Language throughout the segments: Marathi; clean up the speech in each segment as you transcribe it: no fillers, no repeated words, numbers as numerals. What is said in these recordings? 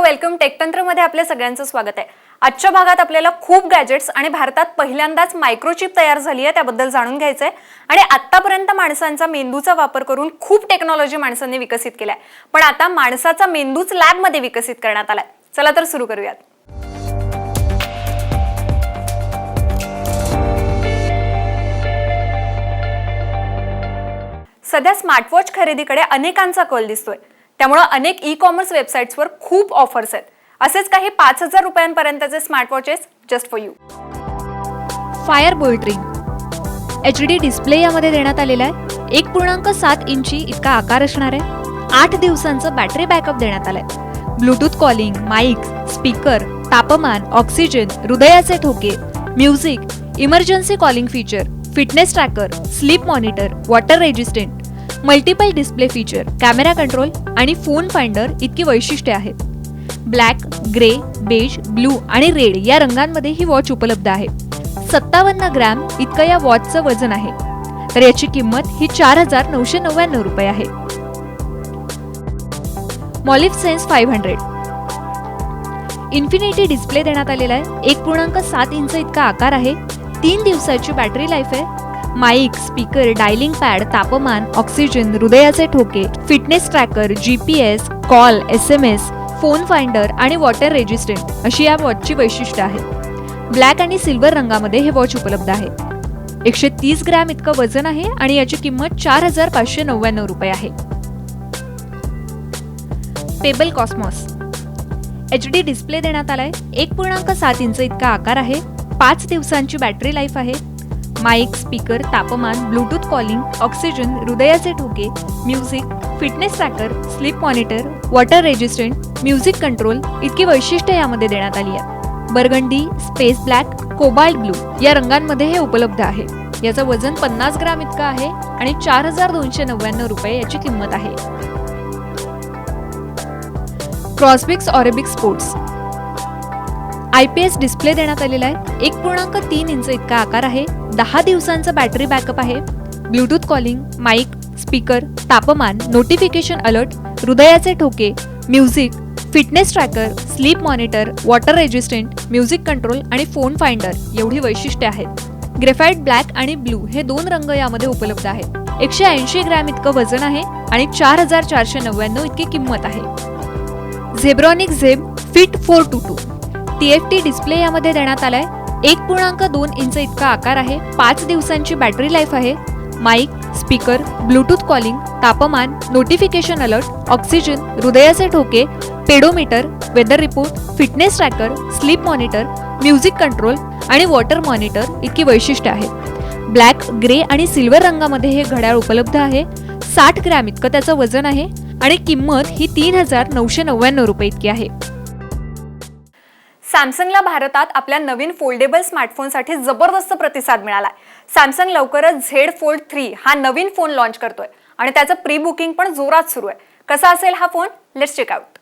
वेलकम टेकतंत्रमध्ये आपल्या सगळ्यांचं स्वागत आहे। आजच्या भागात आपल्याला खूप गॅजेट्स आणि भारतात पहिल्यांदाच मायक्रोचिप तयार झाली आहे त्याबद्दल जाणून घ्यायचंय आणि आतापर्यंत माणसांचा मेंदूचा वापर करून खूप टेक्नॉलॉजी माणसांनी विकसित केलाय, पण आता माणसाचा मेंदूच लॅब मध्ये विकसित करण्यात आलाय। चला तर सुरू करूयात। सध्या स्मार्टवॉच खरेदीकडे अनेकांचा कल दिसतोय, त्यामुळे अनेक ई-कॉमर्स वेबसाइट्सवर खूप ऑफर्स आहेत। असेच काही 5000 रुपयांपर्यंतचे smartwatches just for you. Fire Boltt ring HD display यामध्ये देण्यात आलेला आहे। 1.7 इंची इतका आकार असणार आहे। 8 दिवसांचं बॅटरी बॅकअप देण्यात आलंय। ब्लूटूथ कॉलिंग, माइक, स्पीकर, तापमान, ऑक्सिजन, हृदयाचे ठोके, music, emergency calling feature, fitness tracker, sleep monitor, water resistant, multiple display feature, camera control आणि फोन फाइंडर इतकी वैशिष्ट्ये आहेत। ब्लॅक, ग्रे, बेज, ब्लू आणि रेड या रंगांमध्ये ही वॉच उपलब्ध आहे। 57 ग्रॅम इतकं या वॉचचं वजन आहे, तर याची किंमत ही 4999 रुपये आहे। मॉलिफ सेन्स 500 इन्फिनिटी डिस्प्ले देण्यात आलेला आहे। 1.7 इंच इतका आकार आहे। 3 दिवसाची बॅटरी लाईफ आहे। माइक, स्पीकर, डायलिंग पॅड, तापमान, ऑक्सिजन, हृदयाचे ठोके, fitness tracker, GPS, call, SMS, phone finder आणि वॉटर रेजिस्टंट अशी या वॉचची वैशिष्ट्ये आहेत। ब्लॅक आणि सिल्वर रंगामध्ये हे वॉच उपलब्ध आहे। 130 ग्रॅम इतकं वजन आहे आणि याची किंमत 4599 रुपये आहे। पेबल कॉस्मॉस HD डिस्प्ले देण्यात आलाय। 1.7 इंच इतका आकार आहे। 5 दिवसांची बॅटरी लाईफ आहे। माइक, स्पीकर, तापमान, ब्लूटूथ कॉलिंग, ऑक्सिजन, हृदयाचे ठोके, music, fitness tracker, sleep monitor, water resistant, music control इतकी वैशिष्ट्ये यामध्ये देण्यात आली आहे। Burgundy, space black, cobalt blue या रंगांमध्ये हे उपलब्ध आहे। याचं वजन 50 ग्रॅम इतकं आहे आणि 4299 रुपये याची किंमत आहे। क्रॉसबिक्स ऑरेबिक स्पोर्ट्स IPS डिस्प्ले देण्यात आलेला आहे। 1.3 इंच इतका आकार आहे। 10 दिवसांचं बॅटरी बॅकअप आहे। ब्लूटूथ कॉलिंग, माइक, स्पीकर, तापमान, नोटिफिकेशन अलर्ट, हृदयाचे ठोके, music, fitness tracker, sleep monitor, water resistant, music control आणि फोन फाइंडर एवढी वैशिष्ट्ये आहेत। ग्रेफाइट ब्लॅक आणि ब्लू हे 2 रंग यामध्ये उपलब्ध आहेत। 180 ग्रॅम इतकं वजन आहे आणि 4499 इतकी किंमत आहे। झेब्रॉनिक झेब फिट 422 TFT डिस्प्ले यामध्ये देण्यात आलाय। 1.2 इंच इतका आकार आहे। 5 दिवसांची बॅटरी लाईफ आहे। माइक, स्पीकर, ब्लूटूथ कॉलिंग, तापमान, नोटिफिकेशन अलर्ट, ऑक्सिजन, हृदयाचे ठोके, pedometer, weather report, fitness tracker, sleep monitor, music control आणि वॉटर मॉनिटर इतकी वैशिष्ट्ये आहेत। ब्लॅक, ग्रे आणि सिल्वर रंगामध्ये हे घड्याळ उपलब्ध आहे। 60 ग्रॅम इतकं त्याचं वजन आहे आणि किंमत ही 3999 रुपये इतकी आहे। सॅमसंगला भारतात आपल्या नवीन फोल्डेबल स्मार्टफोनसाठी जबरदस्त प्रतिसाद मिळालाय। सॅमसंग लवकरच Z Fold 3 हा नवीन फोन लॉन्च करतोय आणि त्याचं प्री बुकिंग पण जोरात सुरू आहे। कसा असेल हा फोन? Let's check out.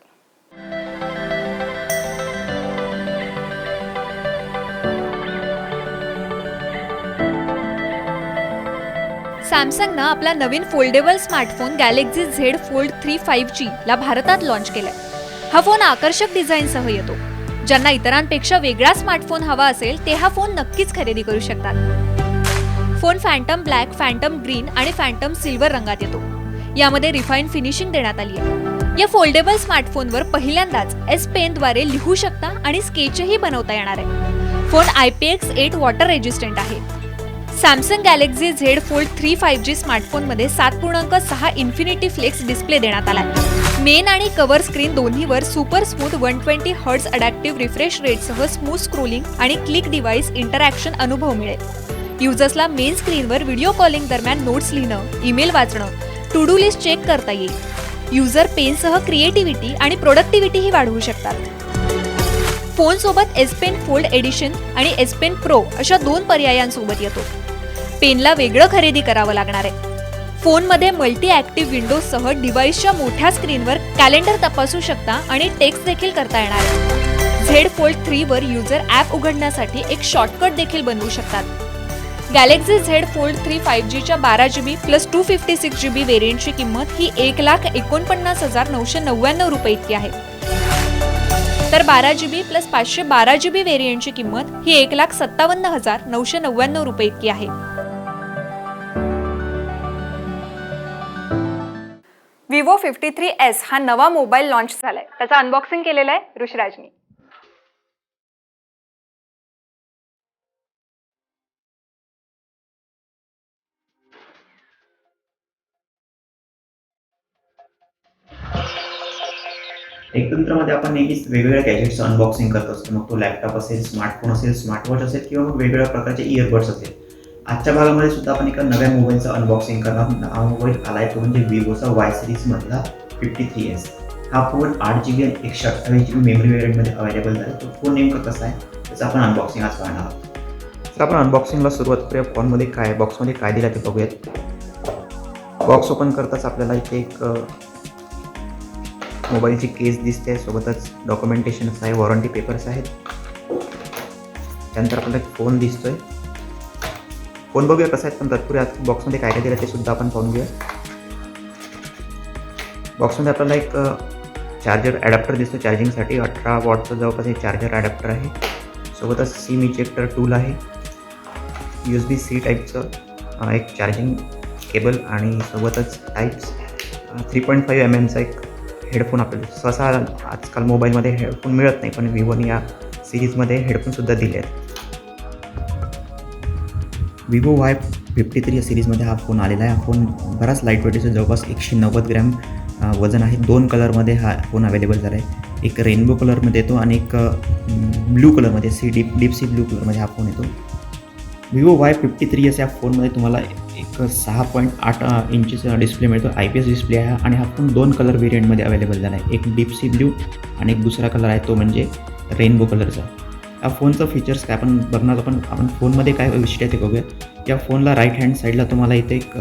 सॅमसंगनं आपला नवीन foldable smartphone Galaxy Z Fold 3 5G ला भारतात लॉन्च केलाय। हा फोन आकर्षक डिझाईनसह येतो। ज्यांना इतरांपेक्षा वेगळा स्मार्टफोन हवा असेल ते हा फोन नक्कीच खरेदी करू शकतात। Phone Phantom black, Phantom green आणि फॅन्टम सिल्वर रंगात येतो। यामध्ये रिफाईन फिनिशिंग देण्यात आली आहे। या फोल्डेबल स्मार्टफोनवर पहिल्यांदाच S Pen द्वारे लिहू शकता आणि स्केचही बनवता येणार आहे। फोन IPX8 वॉटर रेजिस्टंट आहे। Samsung Galaxy Z Fold 3 5G स्मार्टफोनमध्ये 7.6 इन्फिनिटी फ्लेक्स डिस्प्ले देण्यात आलाय। मेन आणि कव्हर स्क्रीन दोन्हीवर super smooth 120 hertz adaptive refresh रेटसह स्मूथ स्क्रोलिंग आणि क्लिक डिव्हाइस इंटरॅक्शन अनुभव मिळेल। युजर्सला मेन स्क्रीनवर व्हिडिओ कॉलिंग दरम्यान नोट्स लिहिणं, ईमेल वाचणं, टू डू लिस्ट चेक करता येईल। युजर पेनसह क्रिएटिव्हिटी आणि प्रोडक्टिव्हिटीही वाढवू शकतात। फोन सोबत S Pen फोल्ड एडिशन आणि S Pen Pro अशा 2 पर्यायांसोबत येतो। पेनला वेगळं खरेदी करावं लागणार आहे। फोनमध्ये मल्टी ऍक्टिव्ह विंडोजसह डिव्हाइसच्या मोठ्या स्क्रीनवर कॅलेंडर तपासू शकता आणि टेक्स्ट देखील करता येणार आहे। Z Fold 3 वर युजर ॲप उघडण्यासाठी एक शॉर्टकट देखील बनवू शकतात। Galaxy Z Fold 3 5Gच्या 12GB plus 256GB व्हेरियंटची किंमत ही 1,49,999 रुपये इतकी आहे। तर 12GB प्लस 512GB व्हेरियंटची किंमत ही 1,57,999 रुपये इतकी आहे. Vivo 53S हा नवा मोबाईल लॉन्च झालाय. त्याचं अनबॉक्सिंग केलेलं आहे ऋषराजनी. एकंदरीमध्ये आपण नेहमीच वेगवेगळ्या गॅजेट्सचं अनबॉक्सिंग करत असतो. मग तो लॅपटॉप असेल, स्मार्टफोन असेल, स्मार्टवॉच असेल किंवा मग वेगवेगळ्या प्रकारचे इयरबड्स असेल. आजच्या भागामध्ये सुद्धा आपण एका नव्या मोबाईलचं अनबॉक्सिंग करणार. हा मोबाईल आलाय तो म्हणजे विवोचा Y सिरीजमधला 53S. हा फोन 8GB आणि 128GB मेमरी व्हेरियंटमध्ये अवेलेबल झाला. तो फोन नेमका कसा आहे त्याचं आपण अनबॉक्सिंग आज पाहणार आहोत. तर आपण अनबॉक्सिंगला सुरुवात करूया. फोनमध्ये काय बॉक्समध्ये काय दिलं ते बघूयात. बॉक्स ओपन करताच आपल्याला इथे एक मोबाईलची केस दिसते, सोबतच डॉक्युमेंटेशन्स आहे, वॉरंटी पेपर्स आहेत. त्यानंतर आपल्याला एक फोन दिसतोय. फोन बघूया कसा आहे, पण तत्पूर्वी आत बॉक्समध्ये काय काय दिलं ते सुद्धा आपण पाहून घेऊया. बॉक्समध्ये आपल्याला एक चार्जर ॲडॅप्टर दिसतो चार्जिंगसाठी. 18 वॉटचं जवळपास हे चार्जर ॲडॅप्टर आहे. सोबतच सिम इजेक्टर टूल आहे, USB-C टाईपचं एक चार्जिंग केबल आणि सोबतच टाईप्स 3.5 mm एक हेडफोन. आपल्याला सहसा आजकाल मोबाईलमध्ये हेडफोन मिळत नाही, पण विवोने या सिरीजमध्ये हेडफोनसुद्धा दिले आहेत. विवो Y53 या सिरीजमध्ये हा फोन आलेला आहे. हा फोन बराच लाईट वेट आहे, जवळपास 190 ग्रॅम वजन आहे. 2 कलरमध्ये हा फोन अवेलेबल झाला आहे. एक रेनबो कलरमध्ये येतो आणि एक ब्लू कलरमध्ये डीप सी ब्लू कलरमध्ये हा फोन येतो. विवो Y53S या फोनमध्ये तुम्हाला एक 6.8 इंचचा डिस्प्ले मिळतो. IPS डिस्प्ले आहे आणि हा फोन 2 कलर व्हेरियंटमध्ये अवेलेबल झाला आहे. एक डीप सी ब्लू आणि एक दुसरा कलर आहे तो म्हणजे रेनबो कलरचा. या फोनचं फीचर्स काय आपण बघणार. आपण फोनमध्ये काय वैशिष्ट्य ते बघूया. या फोनला राईट हँड साईडला तुम्हाला इथे एक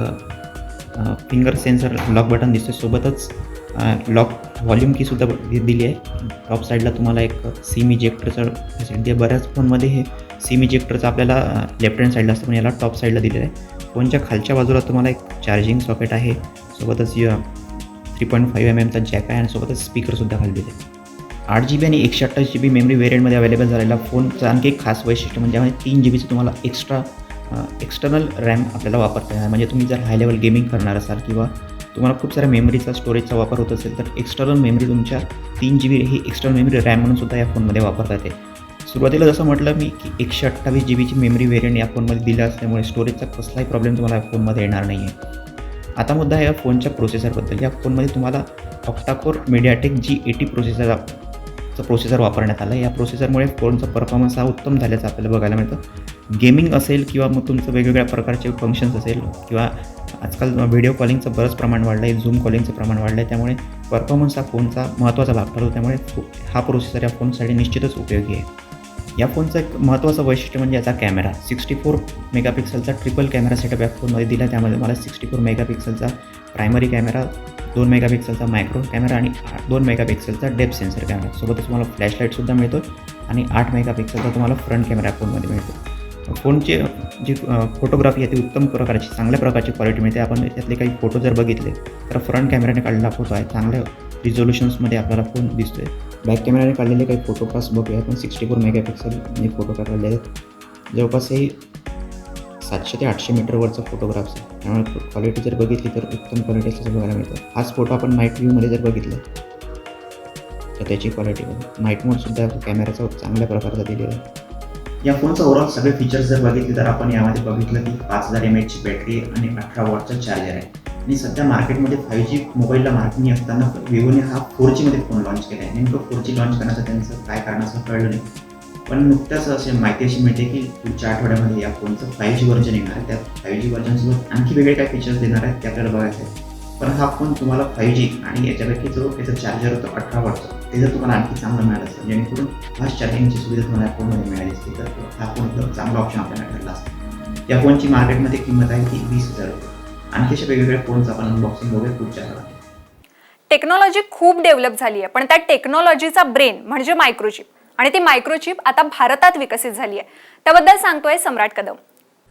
फिंगर सेन्सर लॉक बटन दिसतं. सोबतच लॉक व्हॉल्यूम कीसुद्धा दिली आहे. टॉप साईडला तुम्हाला एक सिम इजेक्टरचं फॅसिलिटी आहे. बऱ्याच फोनमध्ये हे सिम इजेक्टरचं आपल्याला लेफ्ट हँड साईडला असतं, पण याला टॉप साईडला दिलेलं आहे. फोनच्या खालच्या बाजूला तुम्हाला एक चार्जिंग सॉकेट आहे, सोबतच 3.5 mmचा जॅक आहे आणि सोबतच स्पीकरसुद्धा खाली दिले. 8GB आणि 128GB मेमरी व्हेरियंटमध्ये अवेलेबल झालेला फोनचं आणखी एक खास वैशिष्ट्य म्हणजे यामध्ये 3GBचं तुम्हाला एक्स्टर्नल रॅम आपल्याला वापरता येणार. म्हणजे तुम्ही जर हाय लेवल गेमिंग करणार असाल किंवा तुम्हाला खूप साऱ्या मेमरीचा स्टोरेजचा वापर होत असेल तर एक्स्टर्नल मेमरी तुमच्या 3GB ही एक्स्टर्नल मेमरी रॅम म्हणून सुद्धा या फोनमध्ये वापरता येते. सुरुवातीला जसं म्हटलं मी की 128GBची मेमरी व्हेरियंट या फोनमध्ये दिलं असल्यामुळे स्टोरेजचा कसलाही प्रॉब्लेम तुम्हाला या फोनमध्ये येणार नाही आहे. आता मुद्दा आहे या फोनच्या प्रोसेसरबद्दल. या फोनमध्ये तुम्हाला ऑक्टाकोर मीडियाटेक G80 प्रोसेसर वापरण्यात आलं. या प्रोसेसरमुळे फोनचा परफॉर्मन्स हा उत्तम झाल्याचं आपल्याला बघायला मिळतं. गेमिंग असेल किंवा मग तुमचं वेगवेगळ्या प्रकारचे फंक्शन्स असेल किंवा आजकाल व्हिडिओ कॉलिंगचं बरंच प्रमाण वाढलं आहे, झूम कॉलिंगचं प्रमाण वाढलं आहे, त्यामुळे परफॉर्मन्स हा फोनचा महत्त्वाचा भाग ठरतो. त्यामुळे हा प्रोसेसर या फोनसाठी निश्चितच उपयोगी आहे. या फोनचं एक महत्त्वाचं वैशिष्ट्य म्हणजे याचा कॅमेरा. 64 मेगापिक्सलचा ट्रिपल कॅमेरा सेटअप या फोनमध्ये दिला. त्यामध्ये मला 64 मेगापिक्सलचा प्रायमरी कॅमेरा, 2 मेगापिक्सलचा मायक्रो कॅमेरा आणि 2 मेगापिक्सलचा डेप्थ सेन्सर कॅमेरा. सोबतच तुम्हाला फ्लॅशलाईटसुद्धा मिळतो आणि 8 मेगापिक्सलचा तुम्हाला फ्रंट कॅमेरा फोनमध्ये मिळतो. फोनची जी फोटोग्राफी आहे ती उत्तम प्रकारची, चांगल्या प्रकारची क्वालिटी मिळते. आपण त्यातले काही फोटो जर बघितले तर फ्रंट कॅमेऱ्याने काढलेला फोटो आहे, चांगल्या रिझोल्युशन्समध्ये आपल्याला फोन दिसतो आहे. बॅक कॅमेऱ्याने काढलेले काही फोटोग्राफ्स बघूया. आपण 64 मेगापिक्सलने फोटो काढलेले आहेत. जवळपास हे 700 ते 800 मीटरवरचा फोटोग्राफ्स आहे. त्यामुळे क्वालिटी जर बघितली तर उत्तम क्वालिटी असं बघायला मिळतं. हाच फोटो आपण नाईट व्ह्यूमध्ये जर बघितलं तर त्याची क्वालिटी नाईट मोडसुद्धा कॅमेऱ्याचा चांगल्या प्रकारचा दिलेला आहे. या फोनचं ओव्हरऑल सगळे फीचर्स जर बघितले तर आपण यामध्ये बघितलं की 5000 mAhची बॅटरी आणि 18 वॉटचा चार्जर आहे. आणि सध्या मार्केटमध्ये 5G मोबाईलला मार्केटिंग असताना विवोने हा 4Gमध्ये फोन लॉन्च केला आहे. नेमकं 4G लॉन्च करण्याचं त्यांचं काय कारण असं कळलं नाही, पण नुकत्याच अशी माहिती अशी मिळते की पुढच्या आठवड्यामध्ये या फोनचं 5G व्हर्जन येणार आहे. त्या 5G व्हर्जनसोबत आणखी वेगळे काय फीचर्स देणार आहेत ते आपल्याला बघायचं आहे. पण हा फोन तुम्हाला 5G आणि याच्यापैकी जो त्याचा चार्जर होतो 18 वॉटचा ते जर तुम्हाला आणखी चांगलं मिळालं असेल, जेणेकरून फास्ट चार्जिंगची सुविधा तुम्हाला या फोनमध्ये मिळाली असते, तर हा फोन एकदम चांगला ऑप्शन आपल्याला ठरला असतो. या फोनची मार्केटमध्ये किंमत आहे ती 20,000 रुपये. आणखी अशा वेगवेगळ्या फोनचं आपण अनबॉक्सिंग बघूया पुढच्या काळात. टेक्नॉलॉजी खूप डेव्हलप झाली आहे, पण त्या टेक्नॉलॉजीचा ब्रेन म्हणजे मायक्रोचिप, आणि ती मायक्रोचिप आता भारतात विकसित झाली आहे. त्याबद्दल सांगतोय सम्राट कदम.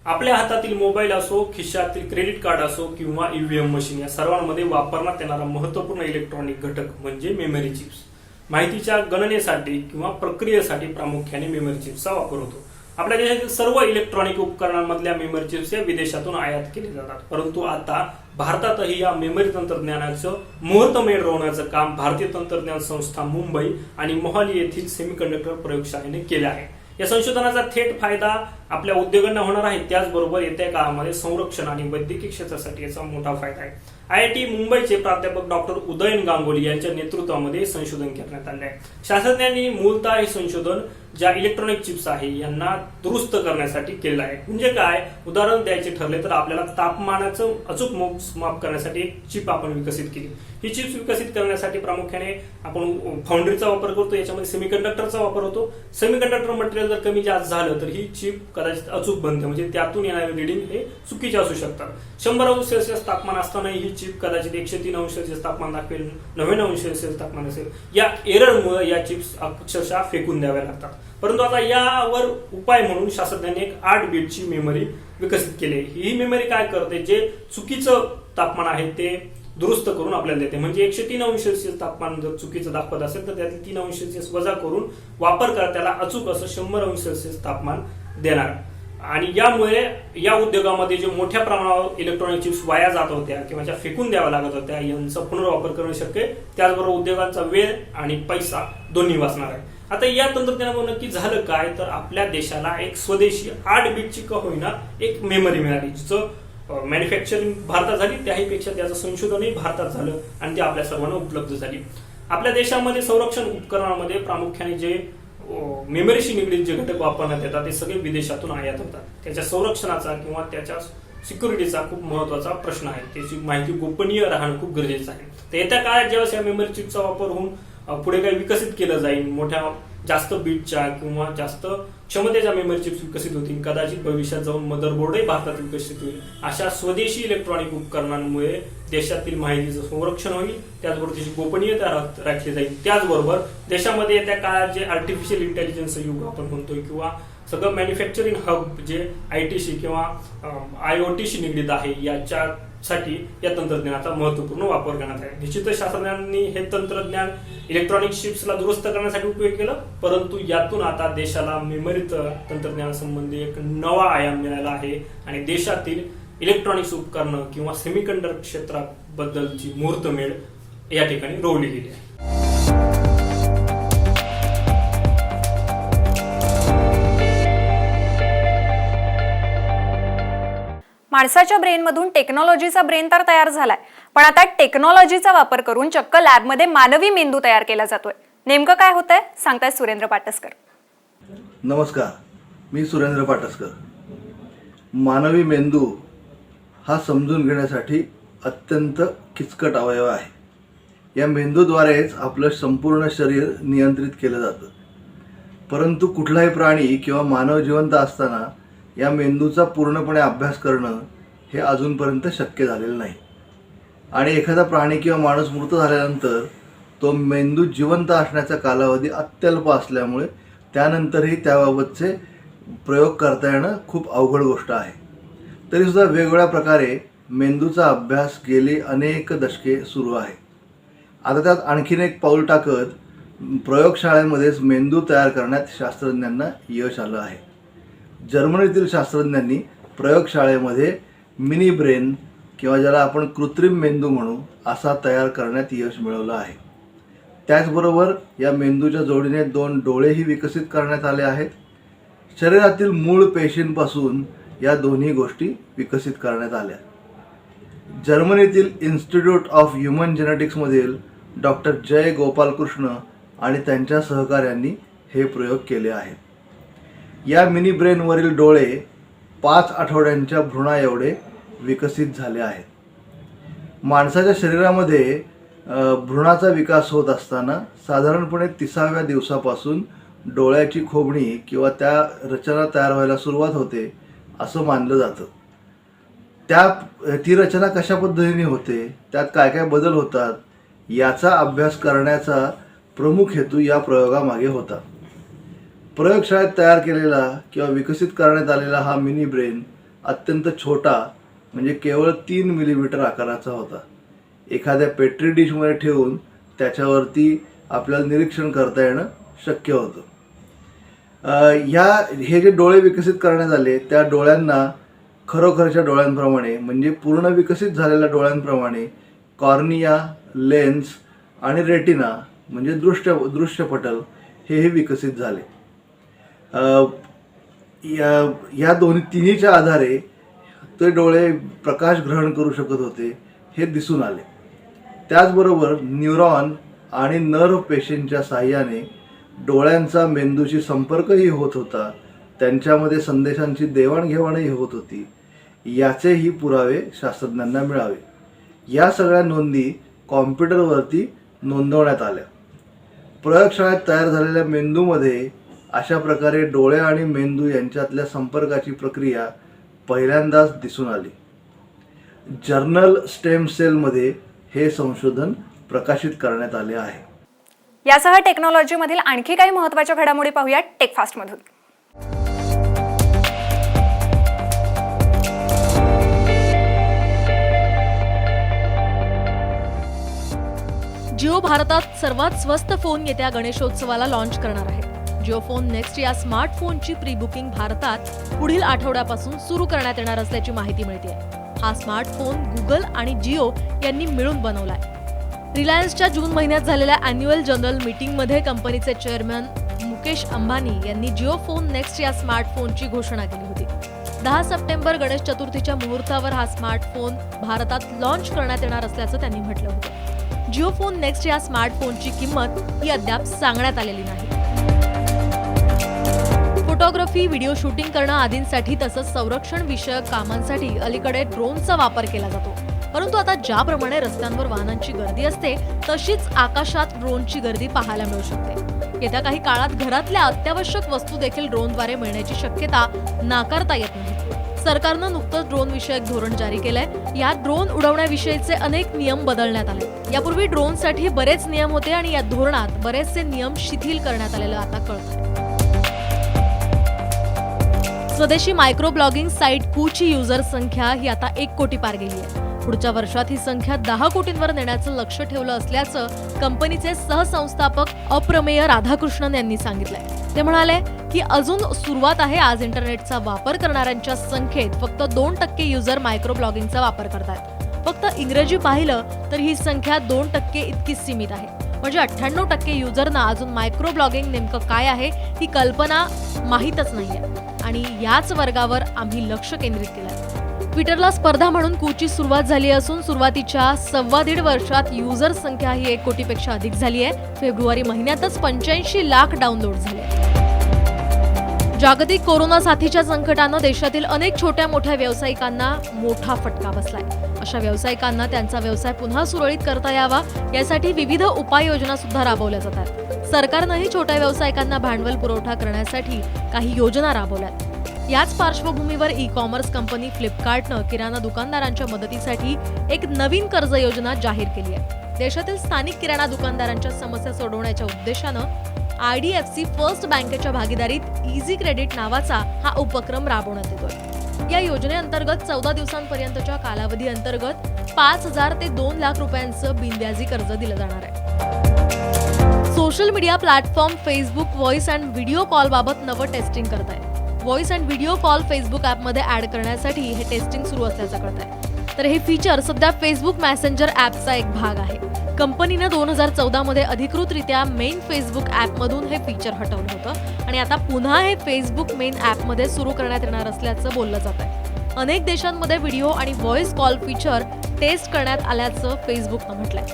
आपल्या हातातील मोबाईल असो, खिशातील क्रेडिट कार्ड असो किंवा ईव्हीएम मशीन या सर्वांमध्ये वापरण्यात येणारा महत्त्वपूर्ण इलेक्ट्रॉनिक घटक म्हणजे मेमरी चिप्स. माहितीच्या गणनेसाठी किंवा प्रक्रियेसाठी प्रामुख्याने मेमरी चिप्सचा वापर होतो. आपल्या देशातील सर्व इलेक्ट्रॉनिक उपकरणांमधल्या मेमरी चिप्स हे विदेशातून आयात केले जातात, परंतु आता भारतातही या मेमरी तंत्रज्ञानाचं मुहूर्तमेढ रोवण्याचं काम भारतीय तंत्रज्ञान संस्था मुंबई आणि मोहाली येथील सेमीकंडक्टर प्रयोगशाळेने केले आहे. या संशोधनाचा थेट फायदा आपल्या उद्योगांना होणार आहे, त्याचबरोबर येत्या काळामध्ये संरक्षण आणि वैद्यकीय क्षेत्रासाठी याचा मोठा फायदा आहे. IIT मुंबईचे प्राध्यापक डॉक्टर उदयन गांगुली यांच्या नेतृत्वामध्ये संशोधन करण्यात आले आहे. शास्त्रज्ञांनी मूलतः हे संशोधन ज्या इलेक्ट्रॉनिक चिप्स आहे यांना दुरुस्त करण्यासाठी केलं आहे. म्हणजे काय, उदाहरण द्यायचे ठरले तर आपल्याला तापमानाचं अचूक मोजमाप करण्यासाठी एक चिप आपण विकसित केली. ही चिप्स विकसित करण्यासाठी प्रामुख्याने आपण फाउंड्रीचा वापर करतो, याच्यामध्ये सेमीकंडक्टरचा वापर होतो. सेमीकंडक्टर मटेरियल जर कमी जास्त झालं तर ही चिप कदाचित अचूक बनते, म्हणजे त्यातून येणारे रिडिंग हे चुकीचे असू शकतात. 100°C तापमान असतानाही ही चिप कदाचित 103°C तापमान दाखवेल, 99°C तापमान असेल. या एररमुळे या चिप्स अक्षरशः फेकून द्याव्या लागतात. परंतु आता यावर उपाय म्हणून शास्त्रज्ञांनी एक 8 बिटची मेमरी विकसित केली. ही मेमरी काय करते, जे चुकीचं तापमान आहे ते दुरुस्त करून आपल्याला देते. म्हणजे 103°C तापमान जर चुकीचं दाखवत असेल तर त्यातील 3°C वजा करून वापरकर्त्याला अचूक असं 100°C तापमान देणार. आणि यामुळे या उद्योगामध्ये जे मोठ्या प्रमाणावर इलेक्ट्रॉनिक चिप्स वाया जात होत्या किंवा ज्या फेकून द्याव्या लागत होत्या यांचा पुनर्वापर करणं शक्य आहे. त्याचबरोबर उद्योगांचा वेळ आणि पैसा दोन्ही वाचणार आहे. आता या तंत्रज्ञानामुळे नक्की झालं काय, तर आपल्या देशाला एक स्वदेशी 8 बिटची का होईना एक मेमरी मिळाली, जिचं मॅन्युफॅक्चरिंग भारतात झाली, त्याहीपेक्षा त्याचं संशोधनही भारतात झालं आणि ती आपल्या सर्वांना उपलब्ध झाली. आपल्या देशामध्ये संरक्षण उपकरणामध्ये प्रामुख्याने जे मेमरीशी निगडीत जे घटक वापरण्यात येतात ते सगळे विदेशातून आयात होतात. त्याच्या संरक्षणाचा किंवा त्याच्या सिक्युरिटीचा खूप महत्वाचा प्रश्न आहे. त्याची माहिती गोपनीय राहणं खूप गरजेचं आहे. तर येत्या काळात जेव्हा या मेमरी चिपचा वापर होऊन पुढे काही विकसित केलं जाईल, मोठ्या जास्त बीटच्या किंवा जास्त क्षमतेच्या मेमरी चिप्स विकसित होतील, कदाचित भविष्यात जाऊन मदरबोर्डही भारतात विकसित होईल. अशा स्वदेशी इलेक्ट्रॉनिक उपकरणांमुळे देशातील माहितीचं संरक्षण होईल, त्याचबरोबर त्याची गोपनीयता राखली जाईल. त्याचबरोबर देशामध्ये येत्या काळात जे आर्टिफिशियल इंटेलिजन्स युग आपण म्हणतोय किंवा सगळं मॅन्युफॅक्चरिंग हब जे ITशी किंवा IoTशी निगडीत आहे, याच्यासाठी या तंत्रज्ञानाचा महत्वपूर्ण वापर करण्यात आहे. निश्चितच शास्त्रज्ञांनी हे तंत्रज्ञान इलेक्ट्रॉनिक चिप्सला दुरुस्त करण्यासाठी उपयोग केला, परंतु यातून आता देशाला मेमरी तंत्रज्ञानासंबंधी एक नवा आयाम मिळाला आहे आणि देशातील इलेक्ट्रॉनिक्स उपकरणं किंवा सेमीकंडक्टर क्षेत्राबद्दलची मुहूर्तमेढ या ठिकाणी रोवली गेली आहे. माणसाच्या ब्रेनमधून टेक्नॉलॉजीचा ब्रेन तर तयार झालाय, पण आता टेक्नॉलॉजीचा वापर करून चक्क लॅबमध्ये मानवी मेंदू तयार केला जातोय. नेमकं काय होतंय सांगतायत सुरेंद्र पाटसकर. नमस्कार, मी सुरेंद्र पाटसकर. मानवी मेंदू हा समजून घेण्यासाठी अत्यंत किचकट अवयव आहे. या मेंदूद्वारेच आपलं संपूर्ण शरीर नियंत्रित केलं जातं. परंतु कुठलाही प्राणी किंवा मानव जिवंत असताना या मेंदूचा पूर्णपणे अभ्यास करणं हे अजूनपर्यंत शक्य झालेलं नाही. आणि एखादा प्राणी किंवा माणूस मृत झाल्यानंतर तो मेंदू जिवंत असण्याचा कालावधी अत्यल्प असल्यामुळे त्यानंतरही त्याबाबतचे प्रयोग करता येणं खूप अवघड गोष्ट आहे. तरीसुद्धा वेगवेगळ्या प्रकारे मेंदूचा अभ्यास गेली अनेक दशके सुरू आहे. आता त्यात आणखीन एक पाऊल टाकत प्रयोगशाळेमध्येच मेंदू तयार करण्यात शास्त्रज्ञांना यश आलं आहे. जर्मनीतील शास्त्रज्ञांनी प्रयोगशाळेमध्ये मिनी ब्रेन किंवा ज्याला आपण कृत्रिम मेंदू म्हणू असा तयार करण्यात यश मिळवलं आहे. त्याचबरोबर या मेंदूच्या जोडीने 2 डोळेही विकसित करण्यात आले आहेत. शरीरातील मूळ पेशींपासून या दोन्ही गोष्टी विकसित करण्यात आल्या. जर्मनीतील इन्स्टिट्यूट ऑफ ह्युमन जेनेटिक्समधील डॉक्टर जय गोपालकृष्ण आणि त्यांच्या सहकाऱ्यांनी हे प्रयोग केले आहेत. या मिनी ब्रेनवरील डोळे 5 आठवड्यांच्या भ्रूणा एवढे विकसित झाले आहेत. माणसाच्या शरीरामध्ये भ्रूणाचा विकास होत असताना साधारणपणे 30व्या दिवसापासून डोळ्याची खोबणी किंवा त्या रचना तयार व्हायला सुरुवात होते असं मानलं जातं. ती रचना कशा पद्धतीने होते, त्यात काय काय बदल होतात याचा अभ्यास करण्याचा प्रमुख हेतू या प्रयोगामागे होता. प्रयोगशाळेत तयार केलेला किंवा विकसित करण्यात आलेला हा मिनी ब्रेन अत्यंत छोटा म्हणजे केवळ 3 मिलीमीटर आकाराचा होता. एखाद्या पेट्री डिशमध्ये ठेवून त्याच्यावरती आपल्याला निरीक्षण करता येणं शक्य होतं. हे जे डोळे विकसित करण्यात आले त्या डोळ्यांना खरोखरच्या डोळ्यांप्रमाणे म्हणजे पूर्ण विकसित झालेल्या डोळ्यांप्रमाणे कॉर्निया, लेन्स आणि रेटिना म्हणजे दृश्यपटल हे विकसित झाले. या तिन्हीच्या आधारे ते डोळे प्रकाश ग्रहण करू शकत होते हे दिसून आले. त्याचबरोबर न्यूरॉन आणि नर्व्ह पेशींच्या साहाय्याने डोळ्यांचा मेंदूशी संपर्कही होत होता, त्यांच्यामध्ये संदेशांची देवाणघेवाणही होत होती. याचेही पुरावे शास्त्रज्ञांना मिळावे. या सगळ्या नोंदी कॉम्प्युटरवरती नोंदवण्यात आल्या. प्रयोगशाळेत तयार झालेल्या मेंदूमध्ये अशा प्रकारे डोळे आणि मेंदू यांच्यातल्या संपर्काची प्रक्रिया पहिल्यांदाच दिसून आली. जर्नल स्टेम सेलमध्ये हे संशोधन प्रकाशित करण्यात आले आहे. यासह टेक्नॉलॉजीमधील आणखी काही महत्त्वाच्या घडामोडी पाहूया टेकफास्टमधून. जिओ भारतात सर्वात स्वस्त फोन येत्या गणेशोत्सवाला लॉन्च करणार आहे. जिओ फोन नेक्स्ट या स्मार्टफोनची प्री बुकिंग भारतात पुढील आठवड्यापासून सुरू करण्यात येणार असल्याची माहिती मिळते. हा स्मार्टफोन गुगल आणि जिओ यांनी मिळून बनवलाय. रिलायन्सच्या जून महिन्यात झालेल्या अॅन्युअल जनरल मीटिंगमध्ये कंपनीचे चेअरमन मुकेश अंबानी यांनी जिओ फोन नेक्स्ट या स्मार्टफोनची घोषणा केली होती. 10 सप्टेंबर गणेश चतुर्थीच्या मुहूर्तावर हा स्मार्टफोन भारतात लॉन्च करण्यात येणार असल्याचं त्यांनी म्हटलं होतं. जिओ फोन नेक्स्ट या स्मार्टफोनची किंमत ही अद्याप सांगण्यात आलेली नाही. फोटोग्राफी, व्हिडिओ शूटिंग करणं आदींसाठी तसंच संरक्षण विषयक कामांसाठी अलीकडे ड्रोनचा वापर केला जातो. परंतु आता ज्याप्रमाणे रस्त्यांवर वाहनांची गर्दी असते तशीच आकाशात ड्रोनची गर्दी पाहायला मिळू शकते. येत्या काही काळात घरातल्या अत्यावश्यक वस्तू देखील ड्रोनद्वारे मिळण्याची शक्यता नाकारता येत नाही. सरकारनं नुकतंच ड्रोन विषयक धोरण जारी केलंय. यात ड्रोन उडवण्याविषयीचे अनेक नियम बदलण्यात आले. यापूर्वी ड्रोनसाठी बरेच नियम होते आणि या धोरणात बरेचसे नियम शिथिल करण्यात आलेलं आता कळतंय. स्वदेशी मायक्रो ब्लॉगिंग साईट कूची युजर संख्या ही आता 1 कोटी पार गेली आहे. पुढच्या वर्षात ही संख्या 10 कोटींवर नेण्याचं लक्ष ठेवलं असल्याचं कंपनीचे सहसंस्थापक अप्रमेय राधाकृष्णन यांनी सांगितलंय. ते म्हणाले की अजून सुरुवात आहे. आज इंटरनेटचा वापर करणाऱ्यांच्या संख्येत फक्त 2% युजर मायक्रो ब्लॉगिंगचा वापर करतात. फक्त इंग्रजी पाहिलं तर ही संख्या 2% इतकी सीमित आहे. म्हणजे 98% युजरना अजून मायक्रो ब्लॉगिंग नेमकं काय आहे ही कल्पना माहीतच नाहीये आणि याच वर्गावर आम्ही लक्ष केंद्रित केलंय. ट्विटरला स्पर्धा म्हणून कूची सुरुवात झाली असून सुरुवातीच्या 1.25 वर्षात युजर संख्या ही 1 कोटीपेक्षा अधिक झाली आहे. फेब्रुवारी महिन्यातच 85 लाख डाउनलोड झाले. जागतिक कोरोना साथीच्या संकटानं देशातील अनेक छोट्या मोठ्या व्यावसायिकांना मोठा फटका बसलाय. अशा व्यावसायिकांना त्यांचा व्यवसाय पुन्हा सुरळीत करता यावा यासाठी विविध उपाययोजना सुद्धा राबवल्या जातात. सरकारनंही छोट्या व्यावसायिकांना भांडवल पुरवठा करण्यासाठी काही योजना राबवल्यात. याच पार्श्वभूमीवर ई-कॉमर्स कंपनी फ्लिपकार्टनं किराणा दुकानदारांच्या मदतीसाठी एक नवीन कर्ज योजना जाहीर केली आहे. देशातील स्थानिक किराणा दुकानदारांच्या समस्या सोडवण्याच्या उद्देशानं IDFC फर्स्ट बँकेच्या भागीदारीत इझी क्रेडिट नावाचा हा उपक्रम राबवण्यात येतोय. या योजनेअंतर्गत 14 दिवसांपर्यंतच्या कालावधी अंतर्गत 5,000 ते 2 लाख रुपयांचं बिनव्याजी कर्ज दिलं जाणार आहे. Social media platform Facebook voice and video call बाबत नवं टेस्टिंग करत आहे. Voice and video call Facebook ॲपमध्ये ॲड करण्यासाठी हे टेस्टिंग सुरू असल्याचं कळतंय. तर हे फीचर सध्या फेसबुक मॅसेंजर ॲपचा एक भाग आहे. कंपनीनं 2014 मध्ये अधिकृतरित्या मेन फेसबुक ॲपमधून हे फीचर हटवलं होतं आणि आता पुन्हा हे फेसबुक मेन ॲपमध्ये सुरू करण्यात येणार असल्याचं बोललं जात आहे. अनेक देशांमध्ये व्हिडिओ आणि व्हॉइस कॉल फीचर टेस्ट करण्यात आल्याचं फेसबुकनं म्हटलंय.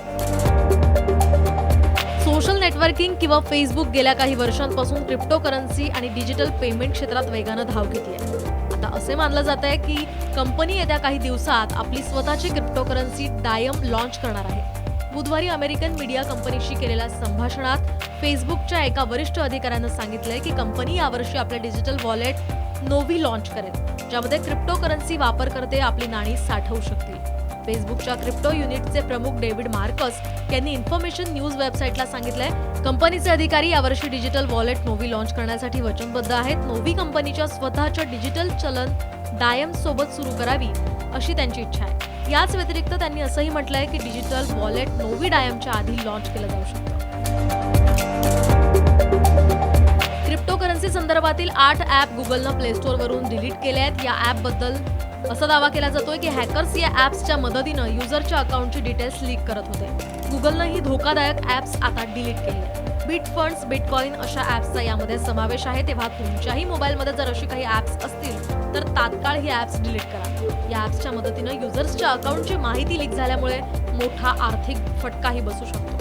सोशल नेटवर्किंग किंवा फेसबुक गेल्या काही वर्षांपासून क्रिप्टोकरन्सी आणि डिजिटल पेमेंट क्षेत्रात वेगानं धाव घेतली आहे. आता असे मानलं जात आहे की कंपनी येत्या काही दिवसात आपली स्वतःची क्रिप्टोकरन्सी डायम लॉन्च करणार आहे. बुधवारी अमेरिकन मीडिया कंपनीशी केलेल्या संभाषणात फेसबुकच्या एका वरिष्ठ अधिकाऱ्यानं सांगितलंय की कंपनी यावर्षी आपले डिजिटल वॉलेट नोव्ही लॉन्च करेल, ज्यामध्ये क्रिप्टोकरन्सी वापरकर्ते आपली नाणी साठवू शकतील. फेसबुकच्या क्रिप्टो युनिटचे प्रमुख डेव्हिड मार्कस यांनी इन्फॉर्मेशन न्यूज वेबसाईटला सांगितलंय, कंपनीचे अधिकारी यावर्षी डिजिटल वॉलेट नोव्ही लॉन्च करण्यासाठी वचनबद्ध आहेत. नोव्ही कंपनीच्या स्वतःच्या डिजिटल चलन डायम सोबत सुरू करावी अशी त्यांची इच्छा आहे. याच व्यतिरिक्त त्यांनी असंही म्हटलंय की डिजिटल वॉलेट नोव्ही डायमच्या आधी लॉन्च केलं जाऊ शकतं. क्रिप्टोकरन्सी संदर्भातील 8 ॲप गुगलनं प्ले स्टोअरवरून डिलीट केले आहेत. या ॲपबद्दल असा दावा केला जातोय की हॅकर्स या ॲप्सच्या मदतीनं युजरच्या अकाउंटची डिटेल्स लीक करत होते. गुगलनं ही धोकादायक ॲप्स आता डिलीट केली आहेत. बिटफंड्स, बिटकॉइन अशा ॲप्सचा यामध्ये समावेश आहे. तेव्हा तुमच्याही मोबाईलमध्ये जर अशी काही ॲप्स असतील तर तात्काळ ही ॲप्स डिलीट करा. या ॲप्सच्या मदतीनं युजर्सच्या अकाउंटची माहिती लीक झाल्यामुळे मोठा आर्थिक फटकाही बसू शकतो.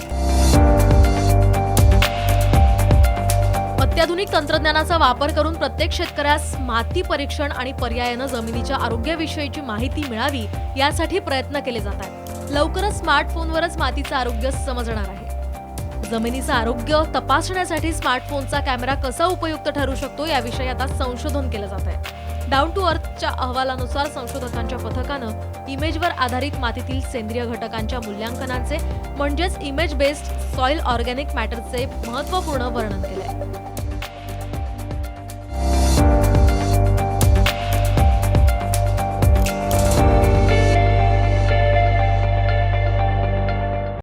अत्याधुनिक तंत्रज्ञानाचा वापर करून प्रत्येक शेतकऱ्यास माती परीक्षण आणि पर्यायानं जमिनीच्या आरोग्याविषयीची माहिती मिळावी यासाठी प्रयत्न केले जात आहेत. लवकरच स्मार्टफोनवरच मातीचं आरोग्य समजणार आहे. जमिनीचं आरोग्य तपासण्यासाठी स्मार्टफोनचा कॅमेरा कसा उपयुक्त ठरू शकतो याविषयी आता संशोधन केलं जात आहे. डाऊन टू अर्थच्या अहवालानुसार संशोधकांच्या पथकानं इमेजवर आधारित मातीतील सेंद्रिय घटकांच्या मूल्यांकनाचे म्हणजेच इमेज बेस्ड सॉइल ऑर्गॅनिक मॅटरचे महत्त्वपूर्ण वर्णन केलंय.